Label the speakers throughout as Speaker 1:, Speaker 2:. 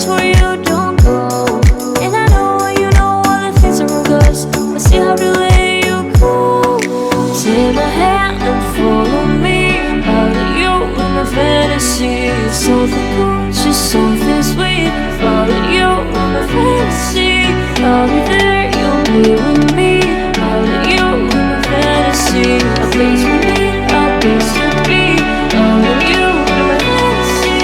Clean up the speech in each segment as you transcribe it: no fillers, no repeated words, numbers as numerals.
Speaker 1: where you don't go. And I know you know all the things are wrong, 'cause I still have to let you go. Take my hand and follow me out of you in my fantasy. Something cool, just something sweet. Follow you in my fantasy. I'll be there, you'll be with me. Out of you in my fantasy. A place for me, a place to be. Out of you in my fantasy.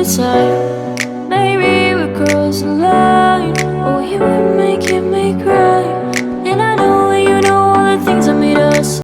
Speaker 1: Side. Maybe we cross the line. Oh, you were making me cry. And I know that you know all the things that made us.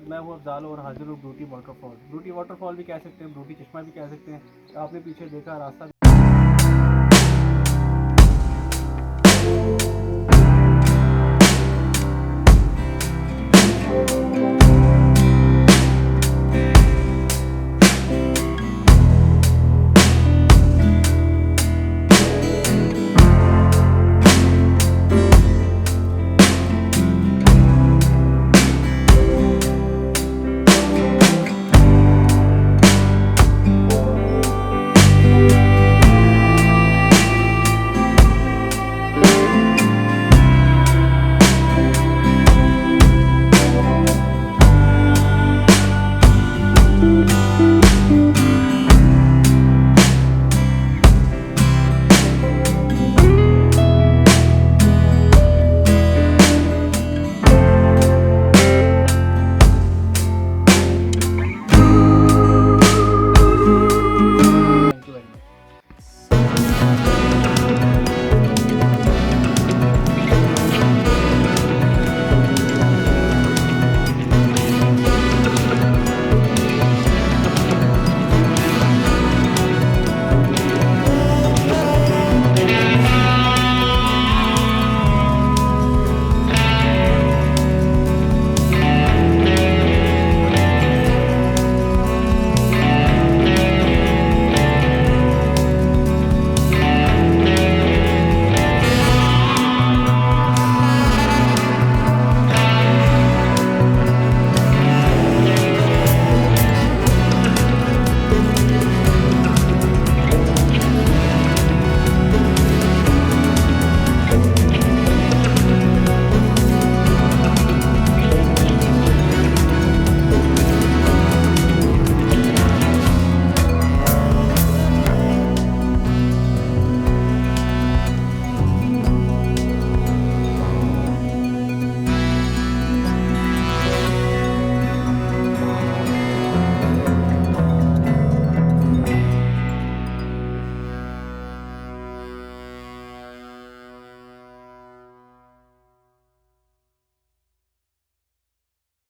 Speaker 2: मैं वो अफजाल और हाजिर हूँ ब्रूटी waterfall. ब्रूटी waterfall भी कह सकते हैं, ब्रूटी चश्मा भी कह सकते हैं। आपने पीछे देखा रास्ता